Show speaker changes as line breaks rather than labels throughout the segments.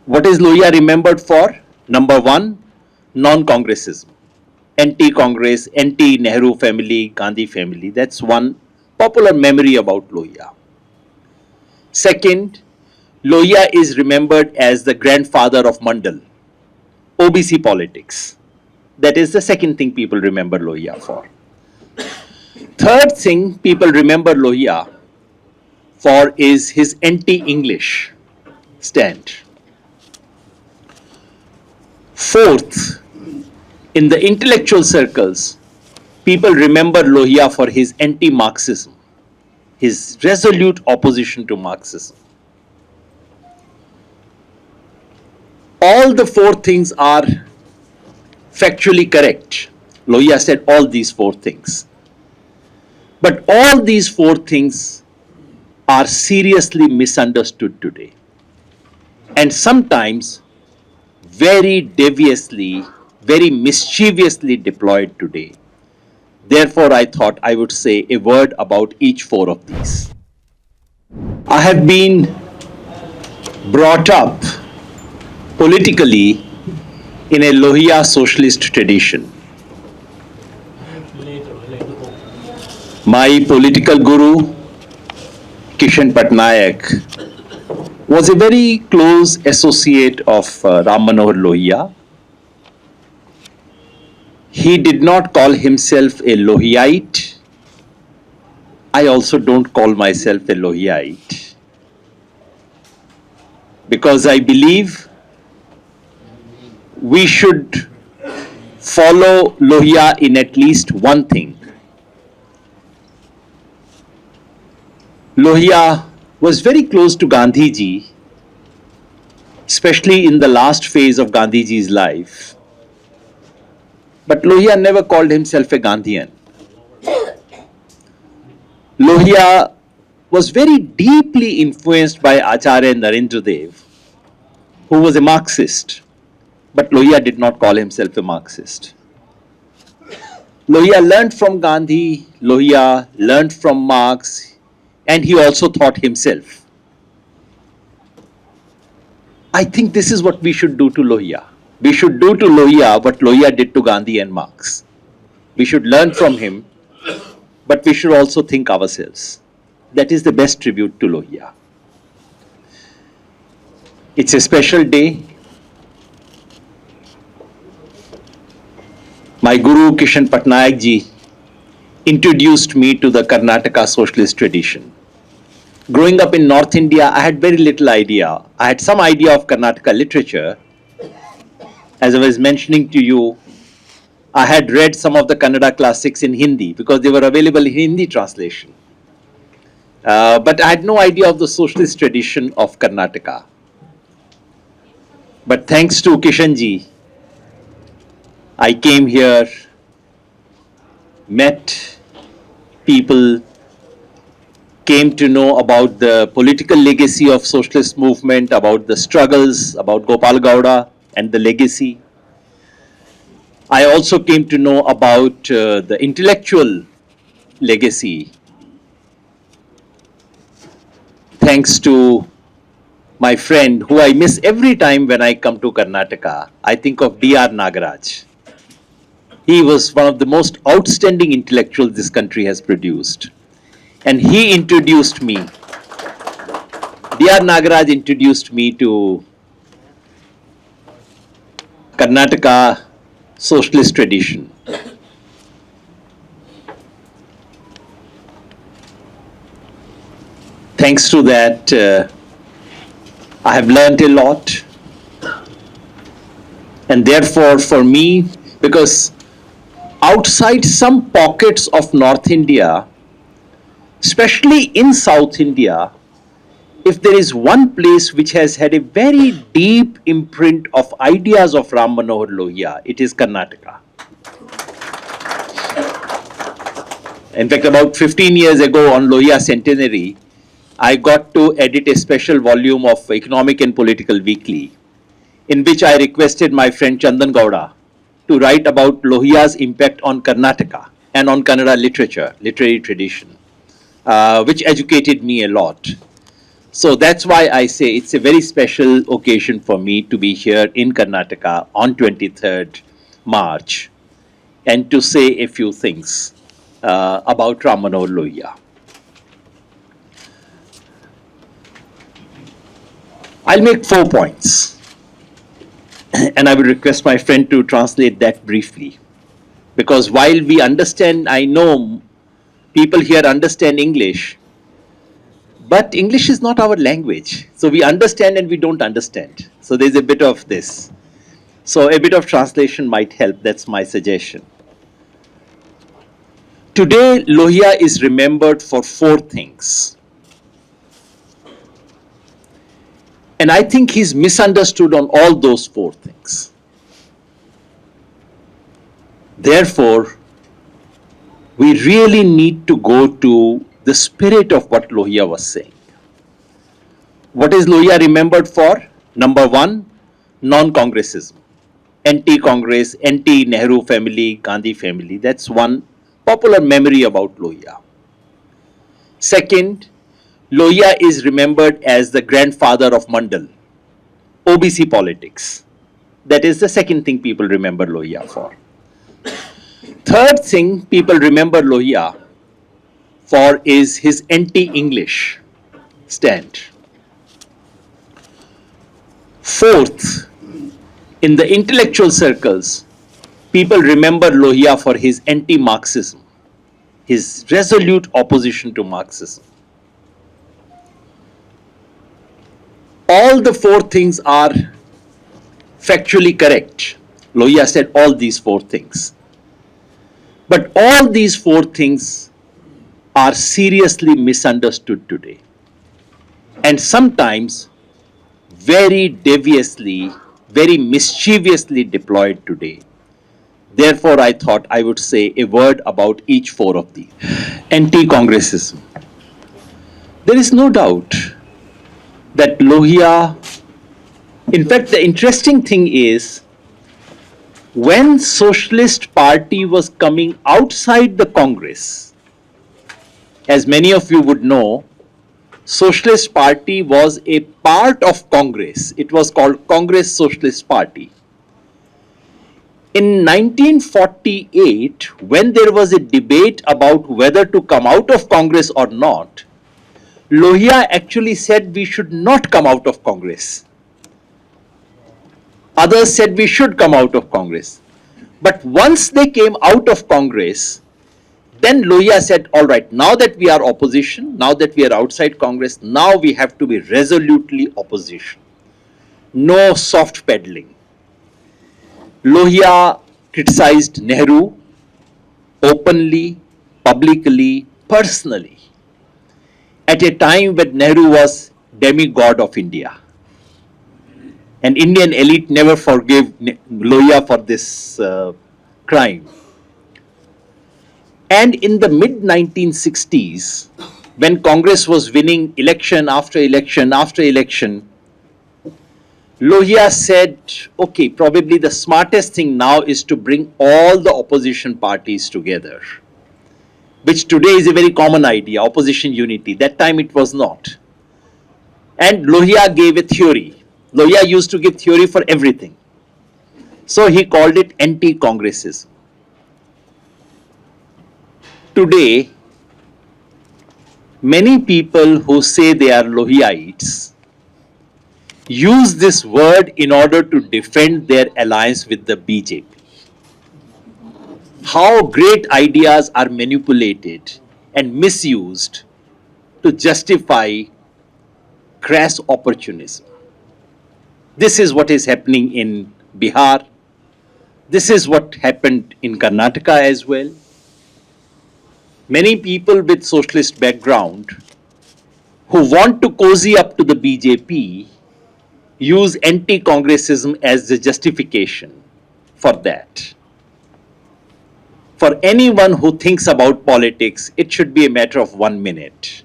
What is Lohia remembered for? Number one, non-Congressism. Anti-Congress, anti-Nehru family, Gandhi family. That's one popular memory about Lohia. Second, Lohia is remembered as the grandfather of Mandal, OBC politics. That is the second thing people remember Lohia for. Third thing people remember Lohia for is his anti-English stand. Fourth, in the intellectual circles, people remember Lohia for his anti-Marxism, his resolute opposition to Marxism. All the four things are factually correct. Lohia said all these four things. But all these four things are seriously misunderstood today. And sometimes very deviously, very mischievously deployed today. Therefore, I thought I would say a word about each four of these. I have been brought up politically in a Lohia socialist tradition. My political guru, Kishan Patnaik, was a very close associate of Ram Manohar Lohia. He did not call himself a Lohiite. I also don't call myself a Lohiite, because I believe we should follow Lohia in at least one thing. Lohia was very close to Gandhiji, especially in the last phase of Gandhiji's life. But Lohia never called himself a Gandhian. Lohia was very deeply influenced by Acharya Narendra Dev, who was a Marxist. But Lohia did not call himself a Marxist. Lohia learned from Gandhi, Lohia learned from Marx, and he also thought himself. I think this is what we should do to Lohia. We should do to Lohia what Lohia did to Gandhi and Marx. We should learn from him, but we should also think ourselves. That is the best tribute to Lohia. It's a special day. My guru Kishan Patnaik ji introduced me to the Karnataka socialist tradition. Growing up in North India, I had very little idea. I had some idea of Karnataka literature. As I was mentioning to you, I had read some of the Kannada classics in Hindi because they were available in Hindi translation. But I had no idea of the socialist tradition of Karnataka. But thanks to Kishan ji, I came here, met people, came to know about the political legacy of socialist movement, about the struggles, about Gopal Gowda and the legacy. I also came to know about the intellectual legacy, thanks to my friend who I miss every time when I come to Karnataka. I think of D.R. Nagaraj. He was one of the most outstanding intellectuals this country has produced. And he introduced me, D.R. Nagaraj introduced me to Karnataka socialist tradition. Thanks to that, I have learned a lot. And therefore, for me, because outside some pockets of North India, especially in South India, if there is one place which has had a very deep imprint of ideas of Ram Manohar Lohia, it is Karnataka. In fact, about 15 years ago on Lohia Centenary, I got to edit a special volume of Economic and Political Weekly, in which I requested my friend Chandan Gowda to write about Lohiya's impact on Karnataka and on Kannada literature, literary tradition, which educated me a lot. So that's why I say it's a very special occasion for me to be here in Karnataka on 23rd March and to say a few things about Ram Manohar Lohia. I'll make 4 points, and I will request my friend to translate that briefly. Because while we understand, I know people here understand English, but English is not our language. So we understand and we don't understand. So there's a bit of this. So a bit of translation might help. That's my suggestion. Today, Lohiya is remembered for 4 things. And I think he's misunderstood on all those 4 things. Therefore, we really need to go to the spirit of what Lohiya was saying. What is Lohiya remembered for? Number 1, non-Congressism. Anti-Congress, anti-Nehru family, Gandhi family. That's one popular memory about Lohiya. Second, Lohiya is remembered as the grandfather of Mandal, OBC politics. That is the second thing people remember Lohiya for. Third thing people remember Lohiya for is his anti-English stand. Fourth, in the intellectual circles, people remember Lohiya for his anti-Marxism, his resolute opposition to Marxism. All the 4 things are factually correct. Lohiya said all these 4 things. But all these 4 things are seriously misunderstood today, and sometimes very deviously, very mischievously deployed today. Therefore, I thought I would say a word about each 4 of these. Anti-Congressism. There is no doubt that Lohiya, in fact, the interesting thing is, when Socialist Party was coming outside the Congress, as many of you would know, Socialist Party was a part of Congress. It was called Congress Socialist Party. In 1948, when there was a debate about whether to come out of Congress or not, Lohiya actually said we should not come out of Congress. Others said we should come out of Congress. But once they came out of Congress, then Lohiya said, all right, now that we are opposition, now that we are outside Congress, now we have to be resolutely opposition. No soft peddling. Lohiya criticized Nehru openly, publicly, personally, at a time when Nehru was demigod of India. And Indian elite never forgave Lohiya for this crime. And in the mid-1960s, when Congress was winning election after election after election, Lohiya said, okay, probably the smartest thing now is to bring all the opposition parties together, which today is a very common idea, opposition unity. That time it was not. And Lohiya gave a theory. Lohiya used to give theory for everything. So he called it anti-Congressism. Today, many people who say they are Lohiyaites use this word in order to defend their alliance with the BJP. How great ideas are manipulated and misused to justify crass opportunism. This is what is happening in Bihar. This is what happened in Karnataka as well. Many people with socialist background who want to cozy up to the BJP use anti-Congressism as the justification for that. For anyone who thinks about politics, it should be a matter of 1 minute.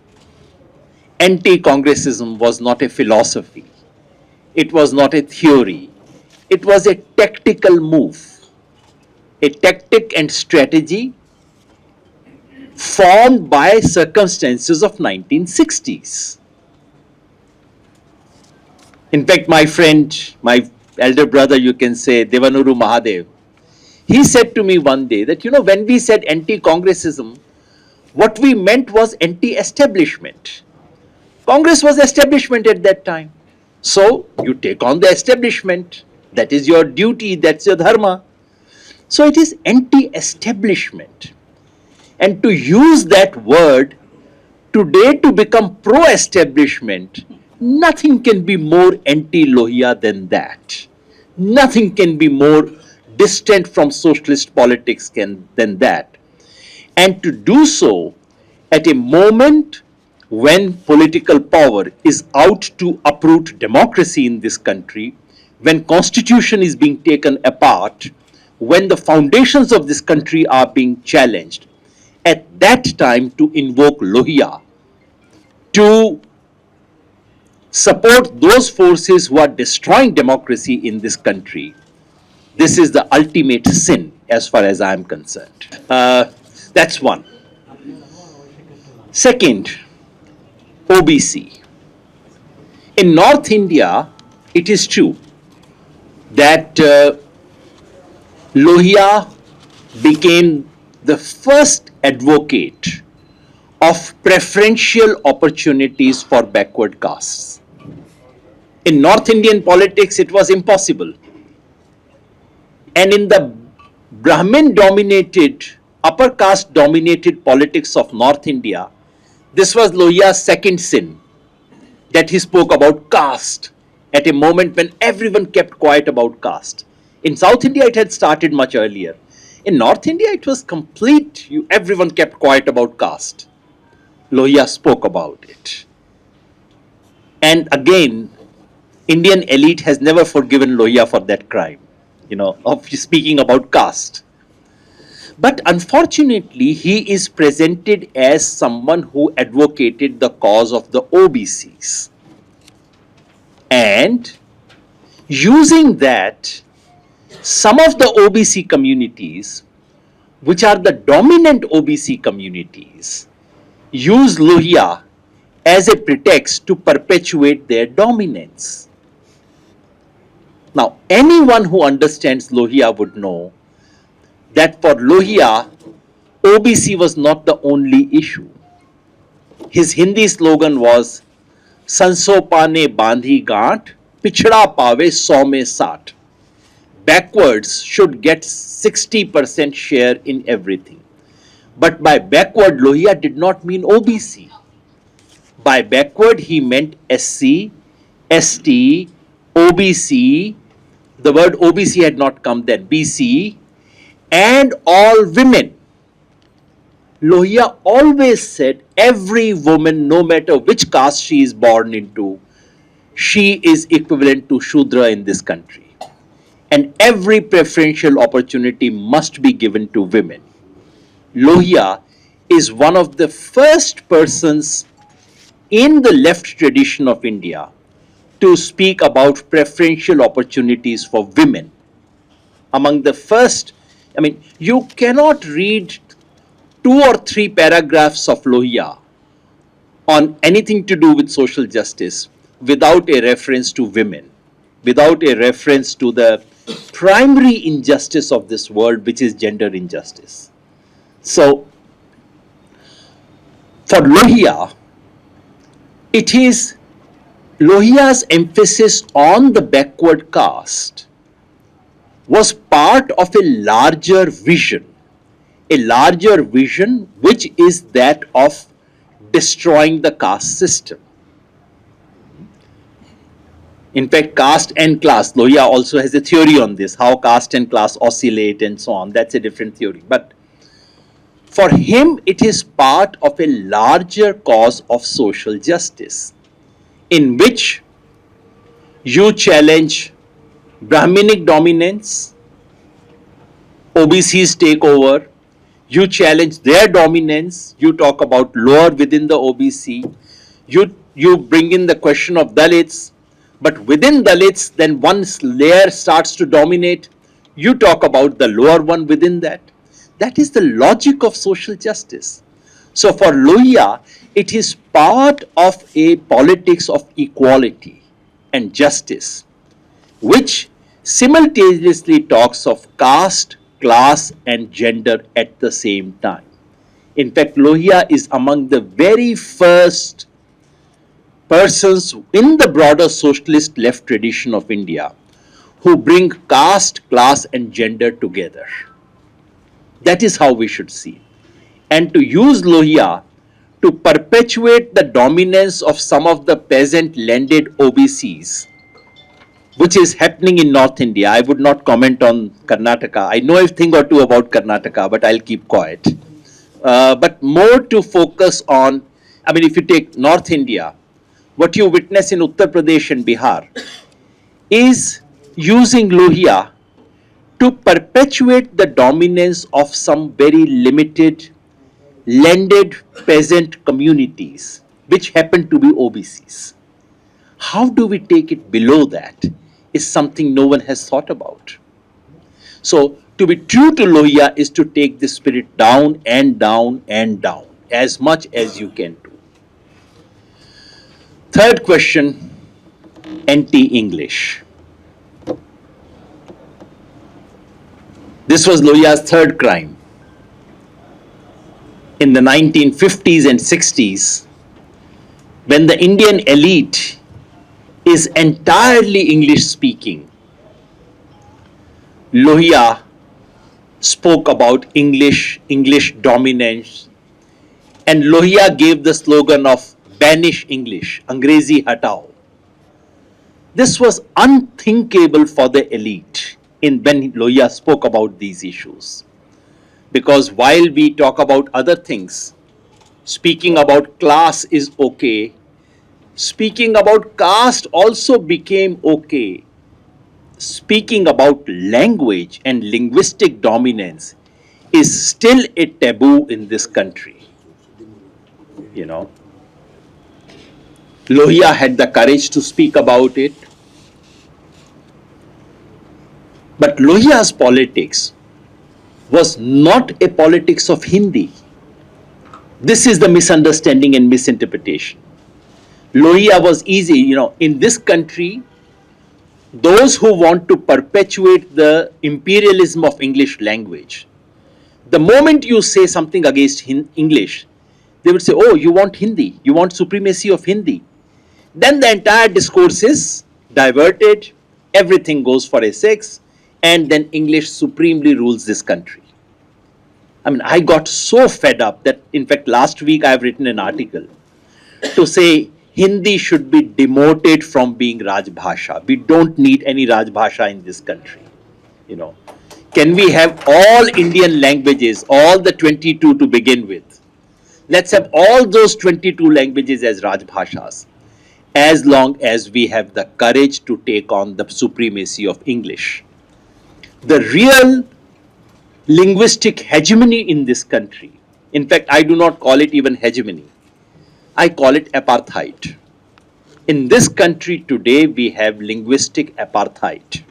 Anti-Congressism was not a philosophy. It was not a theory. It was a tactical move, a tactic and strategy formed by circumstances of 1960s. In fact, my friend, my elder brother, you can say, Devanuru Mahadev, he said to me one day that, when we said anti-Congressism, what we meant was anti-establishment. Congress was establishment at that time. So you take on the establishment. That is your duty, that's your dharma. So it is anti-establishment. And to use that word today to become pro-establishment, nothing can be more anti-Lohiya than that. Nothing can be more distant from socialist politics than that. And to do so at a moment when political power is out to uproot democracy in this country, when constitution is being taken apart, when the foundations of this country are being challenged, at that time to invoke Lohiya, to support those forces who are destroying democracy in this country, this is the ultimate sin as far as I am concerned. That's one. Second, OBC. In North India, it is true that Lohiya became the first advocate of preferential opportunities for backward castes. In North Indian politics, it was impossible. And in the Brahmin-dominated, upper caste-dominated politics of North India, this was Lohiya's second sin, that he spoke about caste at a moment when everyone kept quiet about caste. In South India, it had started much earlier. In North India, it was complete. Everyone kept quiet about caste. Lohiya spoke about it. And again, Indian elite has never forgiven Lohiya for that crime, of speaking about caste. But unfortunately, he is presented as someone who advocated the cause of the OBCs. And using that, some of the OBC communities, which are the dominant OBC communities, use Lohiya as a pretext to perpetuate their dominance. Now, anyone who understands Lohiya would know that for Lohiya, OBC was not the only issue. His Hindi slogan was, Sanso paane bandhi gaant, pichda paave 100 mein 60. Backwards should get 60% share in everything. But by backward, Lohiya did not mean OBC. By backward, he meant SC, ST, OBC, the word OBC had not come then, BC, and all women. Lohiya always said every woman, no matter which caste she is born into, she is equivalent to Shudra in this country. And every preferential opportunity must be given to women. Lohiya is one of the first persons in the left tradition of India to speak about preferential opportunities for women. Among the first, you cannot read 2 or 3 paragraphs of Lohiya on anything to do with social justice without a reference to women, without a reference to the primary injustice of this world, which is gender injustice. So, for Lohiya, it is Lohiya's emphasis on the backward caste was part of a larger vision which is that of destroying the caste system. In fact, caste and class, Lohiya also has a theory on this, how caste and class oscillate and so on. That's a different theory. But for him, it is part of a larger cause of social justice, in which you challenge Brahminic dominance, OBCs take over, you challenge their dominance, you talk about lower within the OBC, you bring in the question of Dalits, but within Dalits, then one layer starts to dominate, you talk about the lower one within that. That is the logic of social justice. So for Lohiya, it is part of a politics of equality. and justice, which simultaneously talks of caste, class, and gender at the same time. In fact, Lohiya is among the very first persons in the broader socialist left tradition of India who bring caste, class, and gender together. That is how we should see it. And to use Lohiya to perpetuate the dominance of some of the peasant landed OBCs, which is happening in North India. I would not comment on Karnataka. I know a thing or two about Karnataka, but I'll keep quiet. But more to focus on, I mean, if you take North India, what you witness in Uttar Pradesh and Bihar is using Lohiya to perpetuate the dominance of some very limited landed peasant communities, which happen to be OBCs. How do we take it below that is something no one has thought about. So, to be true to Lohiya is to take the spirit down and down and down as much as you can do. Third question, anti-English. This was Lohiya's third crime. In the 1950s and 60s, when the Indian elite is entirely English speaking, Lohiya spoke about English dominance, and Lohiya gave the slogan of banish English, Angrezi hatao. This was unthinkable for the elite when Lohiya spoke about these issues. Because while we talk about other things, speaking about class is okay, speaking about caste also became okay. Speaking about language and linguistic dominance is still a taboo in this country. You know, Lohiya had the courage to speak about it. But Lohiya's politics was not a politics of Hindi. This is the misunderstanding and misinterpretation. Lohiya was easy, you know, in this country, those who want to perpetuate the imperialism of English language, the moment you say something against English, they would say, oh, you want Hindi, you want supremacy of Hindi. Then the entire discourse is diverted, everything goes for a 6, and then English supremely rules this country. I mean, I got so fed up that, in fact, last week I've written an article to say Hindi should be demoted from being Rajbhasha. We don't need any Rajbhasha in this country. You know, can we have all Indian languages, all the 22 to begin with? Let's have all those 22 languages as Rajbhashas, as long as we have the courage to take on the supremacy of English. The real linguistic hegemony in this country, in fact, I do not call it even hegemony, I call it apartheid. In this country today, we have linguistic apartheid.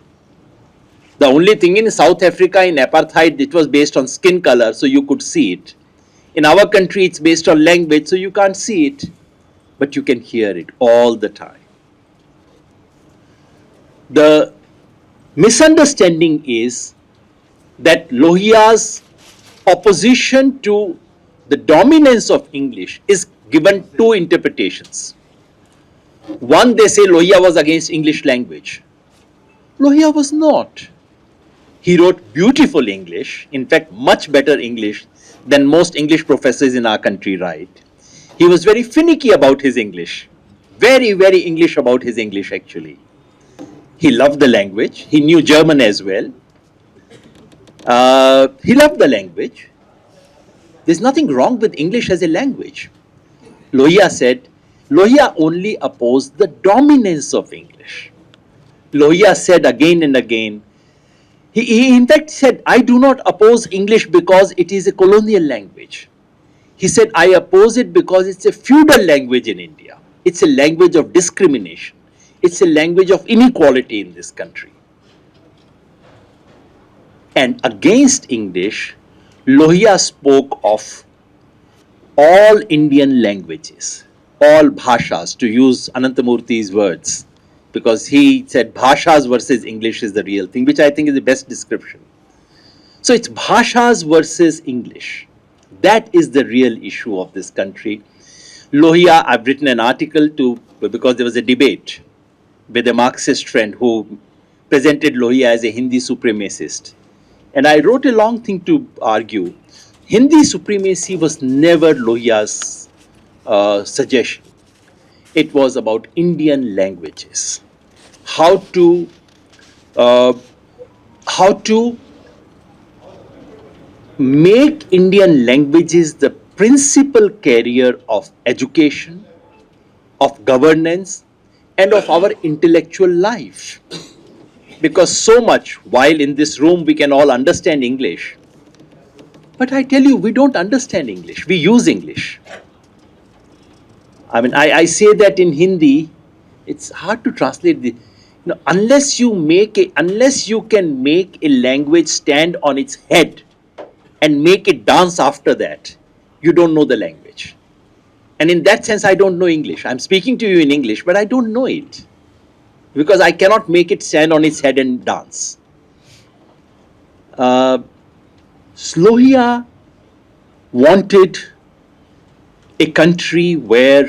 The only thing in South Africa, in apartheid, it was based on skin color, so you could see it. In our country, it's based on language, so you can't see it, but you can hear it all the time. The misunderstanding is that Lohiya's opposition to the dominance of English is given two interpretations. One, they say Lohiya was against English language. Lohiya was not. He wrote beautiful English, in fact, much better English than most English professors in our country write. He was very finicky about his English, very, very English about his English actually. He loved the language, he knew German as well. He loved the language. There's nothing wrong with English as a language. Lohiya said, Lohiya only opposed the dominance of English. Lohiya said again and again, he in fact said, I do not oppose English because it is a colonial language. He said, I oppose it because it's a feudal language in India. It's a language of discrimination. It's a language of inequality in this country. And against English, Lohiya spoke of all Indian languages, all bhashas, to use Anantamurthy's words. because he said Bhashas versus English is the real thing, which I think is the best description. So it's Bhashas versus English. That is the real issue of this country. Lohiya, I've written an article because there was a debate with a Marxist friend who presented Lohiya as a Hindi supremacist. And I wrote a long thing to argue. Hindi supremacy was never Lohiya's suggestion. It was about Indian languages. How to make Indian languages the principal carrier of education, of governance, and of our intellectual life. Because so much, while in this room we can all understand English, but I tell you, we don't understand English. We use English. I mean, I say that in Hindi, it's hard to translate unless you can make a language stand on its head and make it dance after that, you don't know the language. And in that sense, I don't know English. I'm speaking to you in English, but I don't know it, because I cannot make it stand on its head and dance. Lohiya wanted a country where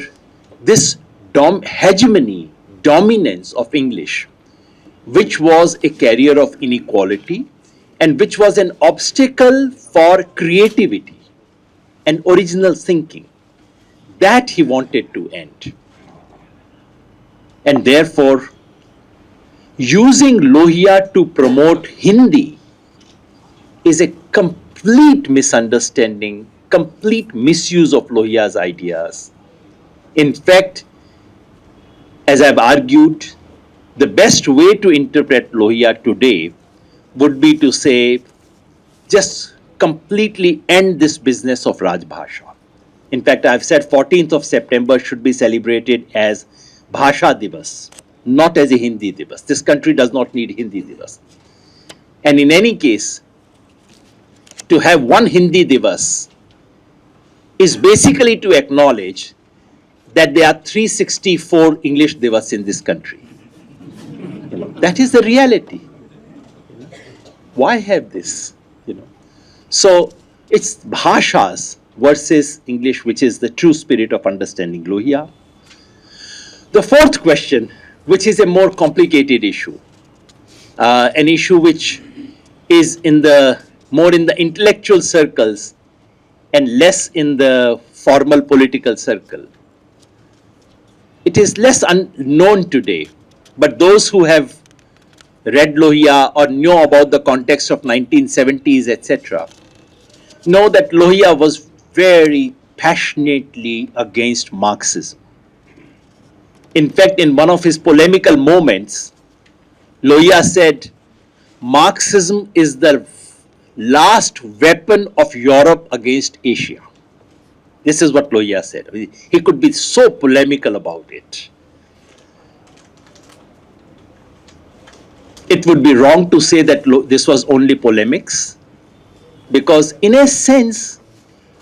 this hegemony, dominance of English, which was a carrier of inequality and which was an obstacle for creativity and original thinking, that he wanted to end. And therefore, using Lohiya to promote Hindi is a complete misunderstanding, complete misuse of Lohiya's ideas. In fact, as I've argued, the best way to interpret Lohiya today would be to say, just completely end this business of Rajbhasha. In fact, I've said 14th of September should be celebrated as Bhasha Divas, not as a Hindi Divas. This country does not need Hindi Divas. And in any case, to have one Hindi Divas is basically to acknowledge that there are 364 English Divas in this country. That is the reality. Why have this? So it's Bhashas versus English, which is the true spirit of understanding Lohiya. The fourth question, which is a more complicated issue, an issue which is more in the intellectual circles and less in the formal political circle. It is less unknown today, but those who have read Lohiya or know about the context of 1970s, etc., know that Lohiya was very passionately against Marxism. In fact, in one of his polemical moments, Lohiya said, Marxism is the last weapon of Europe against Asia. This is what Lohiya said. He could be so polemical about it. It would be wrong to say that this was only polemics, because in a sense,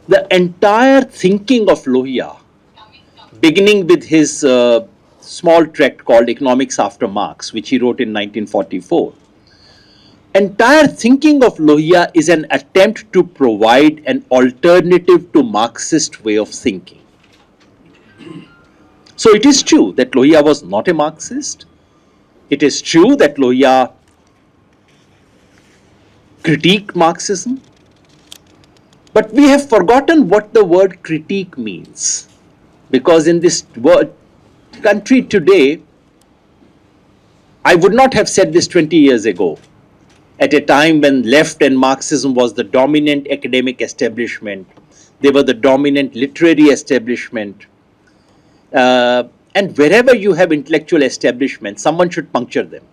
the entire thinking of Lohiya, beginning with his small tract called Economics After Marx, which he wrote in 1944, entire thinking of Lohiya is an attempt to provide an alternative to Marxist way of thinking. So it is true that Lohiya was not a Marxist. It is true that Lohiya critiqued Marxism. But we have forgotten what the word critique means. Because in this country today, I would not have said this 20 years ago, at a time when left and Marxism was the dominant academic establishment. They were the dominant literary establishment. And wherever you have intellectual establishment, someone should puncture them.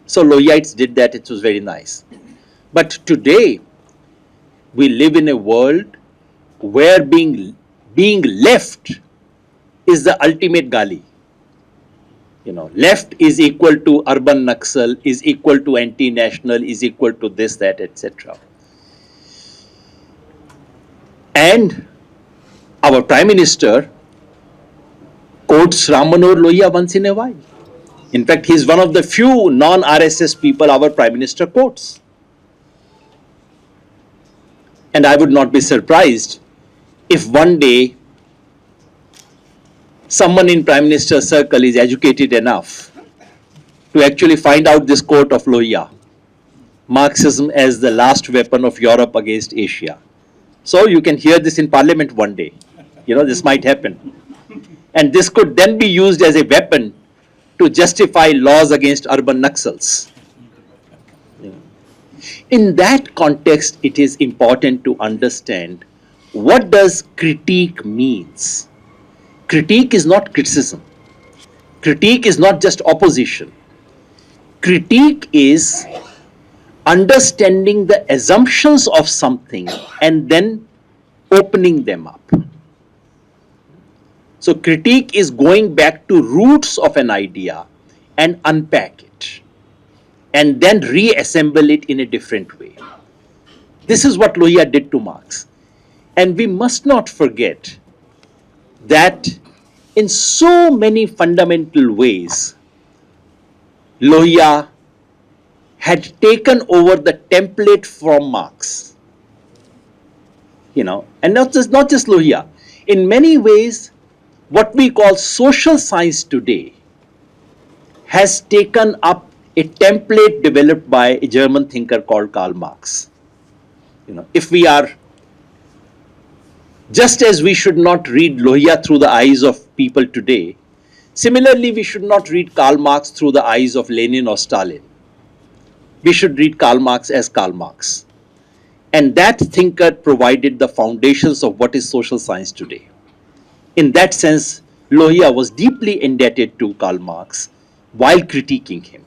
So Lohiyites did that, it was very nice. But today, we live in a world where being left is the ultimate Gaali. Left is equal to urban Naxal, is equal to anti-national, is equal to this, that, etc. And our Prime Minister quotes Ram Manohar Lohia once in a while. In fact, he is one of the few non-RSS people our Prime Minister quotes. And I would not be surprised if one day someone in Prime Minister's circle is educated enough to actually find out this quote of Lohiya, Marxism as the last weapon of Europe against Asia. So you can hear this in Parliament one day. This might happen. And this could then be used as a weapon to justify laws against urban Naxals. In that context, it is important to understand what does critique means. Critique is not criticism. Critique is not just opposition. Critique is understanding the assumptions of something and then opening them up. So critique is going back to roots of an idea and unpack it and then reassemble it in a different way. This is what Lohiya did to Marx. And we must not forget that in so many fundamental ways, Lohiya had taken over the template from Marx. And not just Lohiya. In many ways, what we call social science today has taken up a template developed by a German thinker called Karl Marx. If we are, just as we should not read Lohiya through the eyes of people today, similarly we should not read Karl Marx through the eyes of Lenin or Stalin. We should read Karl Marx as Karl Marx. And that thinker provided the foundations of what is social science today. In that sense, Lohiya was deeply indebted to Karl Marx while critiquing him.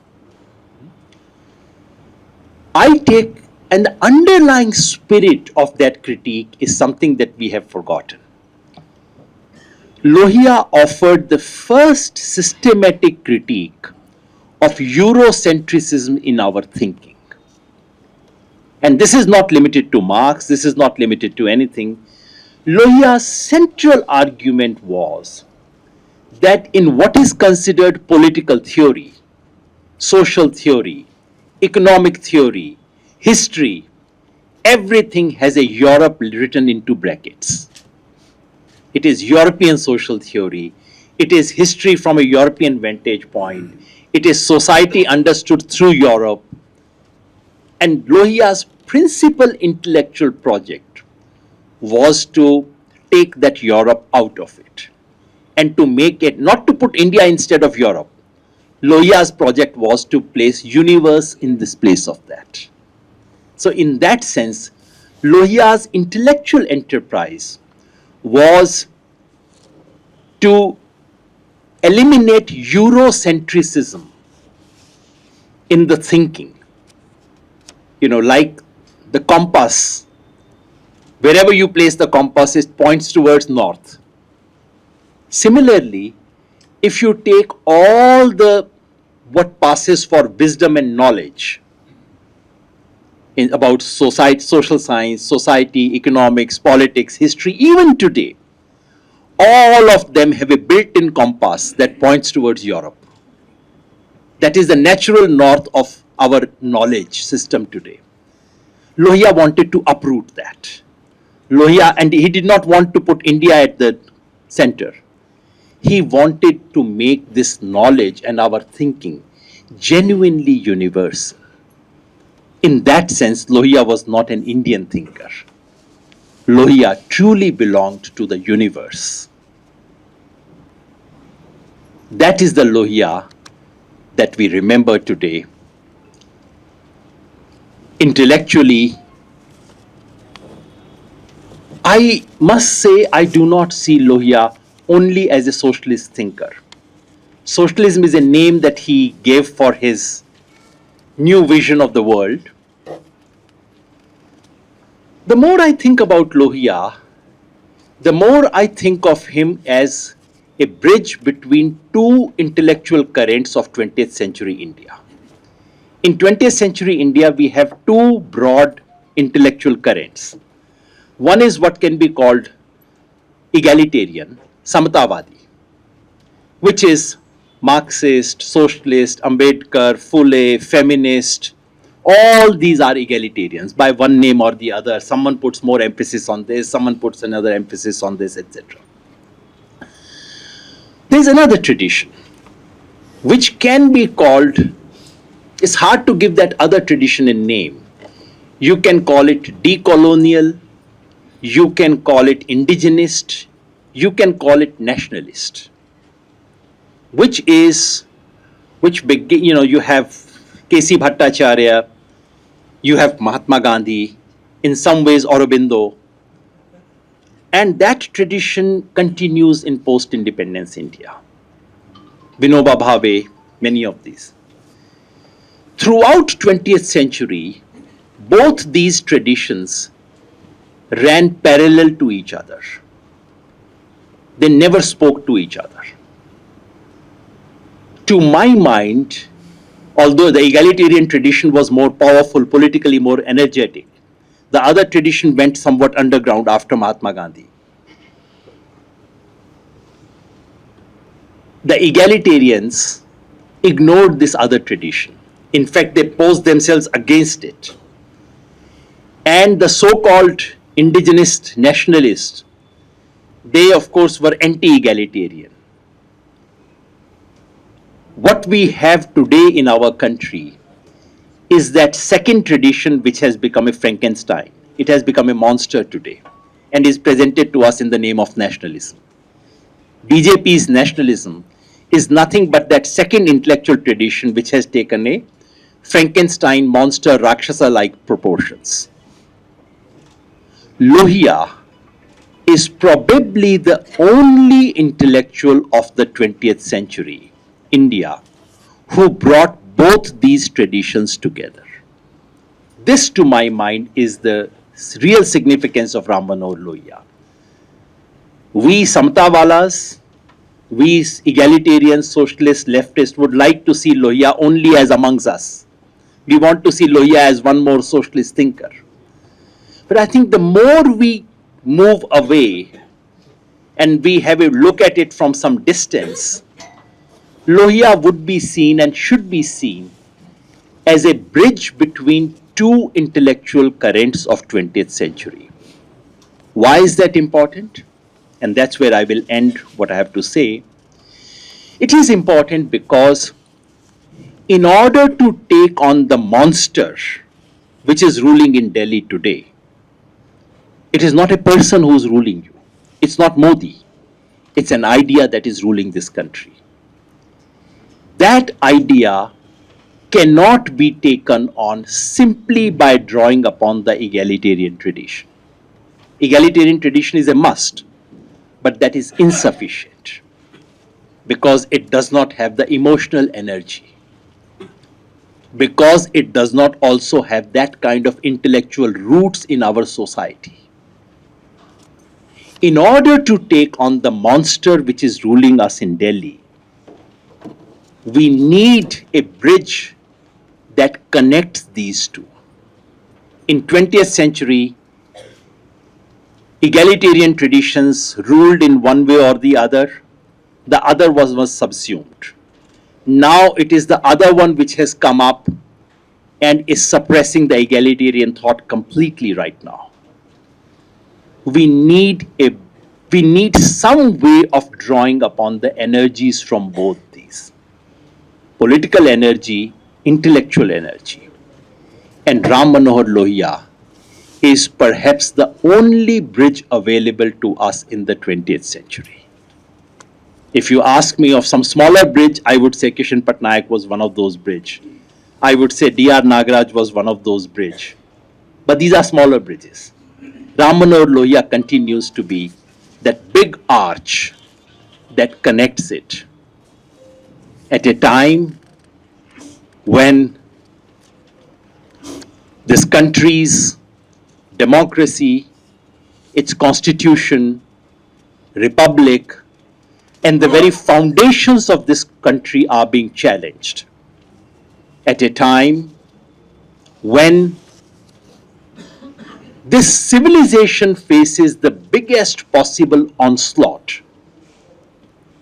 And the underlying spirit of that critique is something that we have forgotten. Lohiya offered the first systematic critique of Eurocentrism in our thinking. And this is not limited to Marx, this is not limited to anything. Lohiya's central argument was that in what is considered political theory, social theory, economic theory, history, everything has a Europe written into brackets. It is European social theory, it is history from a European vantage point, it is society understood through Europe. And Lohiya's principal intellectual project was to take that Europe out of it and to make it, not to put India instead of Europe. Lohiya's project was to place universe in this place of that. So in that sense, Lohiya's intellectual enterprise was to eliminate Eurocentrism in the thinking. Like the compass, wherever you place the compass, it points towards north. Similarly, if you take all what passes for wisdom and knowledge about society, social science, society, economics, politics, history, even today, all of them have a built-in compass that points towards Europe. That is the natural north of our knowledge system today. Lohiya wanted to uproot that. And he did not want to put India at the center. He wanted to make this knowledge and our thinking genuinely universal. In that sense, Lohiya was not an Indian thinker. Lohiya truly belonged to the universe. That is the Lohiya that we remember today. Intellectually, I must say I do not see Lohiya only as a socialist thinker. Socialism is a name that he gave for his new vision of the world. The more I think about Lohiya, the more I think of him as a bridge between two intellectual currents of 20th century India. In 20th century India, we have two broad intellectual currents. One is what can be called egalitarian, samatavadi, which is Marxist, socialist, Ambedkar, Phule, feminist, all these are egalitarians by one name or the other. Someone puts more emphasis on this, someone puts another emphasis on this, etc. There's another tradition which can be called, it's hard to give that other tradition a name. You can call it decolonial, you can call it indigenist, you can call it nationalist, which begin, you have K.C. Bhattacharya, you have Mahatma Gandhi, in some ways Aurobindo, and that tradition continues in post-independence India. Vinoba Bhave, many of these. Throughout 20th century, both these traditions ran parallel to each other. They never spoke to each other. To my mind, although the egalitarian tradition was more powerful, politically more energetic, the other tradition went somewhat underground after Mahatma Gandhi. The egalitarians ignored this other tradition. In fact, they posed themselves against it. And the so-called indigenous nationalists, they of course were anti-egalitarian. What we have today in our country is that second tradition which has become a Frankenstein. It has become a monster today and is presented to us in the name of nationalism. BJP's nationalism is nothing but that second intellectual tradition which has taken a Frankenstein monster Rakshasa-like proportions. Lohiya is probably the only intellectual of the 20th century, India, who brought both these traditions together. This, to my mind, is the real significance of Ram Manohar Lohia. We Samtawalas, we egalitarians, socialists, leftists would like to see Lohiya only as amongst us. We want to see Lohiya as one more socialist thinker. But I think the more we move away and we have a look at it from some distance, Lohiya would be seen and should be seen as a bridge between two intellectual currents of 20th century. Why is that important? And that's where I will end what I have to say. It is important because in order to take on the monster which is ruling in Delhi today, it is not a person who is ruling you. It's not Modi. It's an idea that is ruling this country. That idea cannot be taken on simply by drawing upon the egalitarian tradition. Egalitarian tradition is a must, but that is insufficient because it does not have the emotional energy, because it does not also have that kind of intellectual roots in our society. In order to take on the monster which is ruling us in Delhi, we need a bridge that connects these two. In 20th century, egalitarian traditions ruled in one way or the other was subsumed. Now it is the other one which has come up and is suppressing the egalitarian thought completely right now. We need some way of drawing upon the energies from both these. Political energy, intellectual energy. And Ram Manohar Lohia is perhaps the only bridge available to us in the 20th century. If you ask me of some smaller bridge, I would say Kishan Patnaik was one of those bridge. I would say D.R. Nagaraj was one of those bridge. But these are smaller bridges. Ram Manohar Lohia continues to be that big arch that connects it at a time when this country's democracy, its constitution, republic, and the very foundations of this country are being challenged. At a time when this civilization faces the biggest possible onslaught,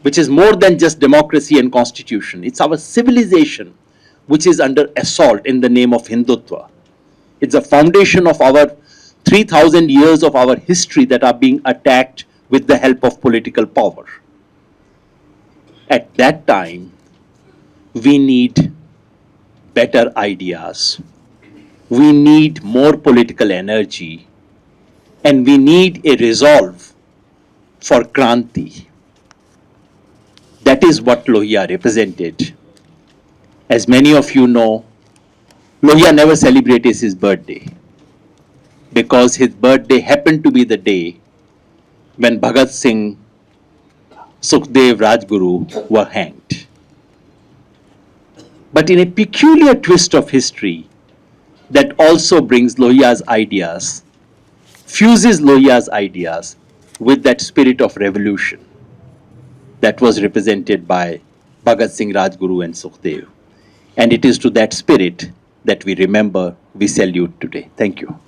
which is more than just democracy and constitution. It's our civilization which is under assault in the name of Hindutva. It's the foundation of our 3,000 years of our history that are being attacked with the help of political power. At that time, we need better ideas. We need more political energy, and we need a resolve for Kranti. That is what Lohiya represented. As many of you know, Lohiya never celebrated his birthday because his birthday happened to be the day when Bhagat Singh, Sukhdev, Rajguru were hanged. But in a peculiar twist of history that also brings Lohiya's ideas, fuses Lohiya's ideas with that spirit of revolution that was represented by Bhagat Singh, Rajguru and Sukhdev. And it is to that spirit that we remember, we salute today. Thank you.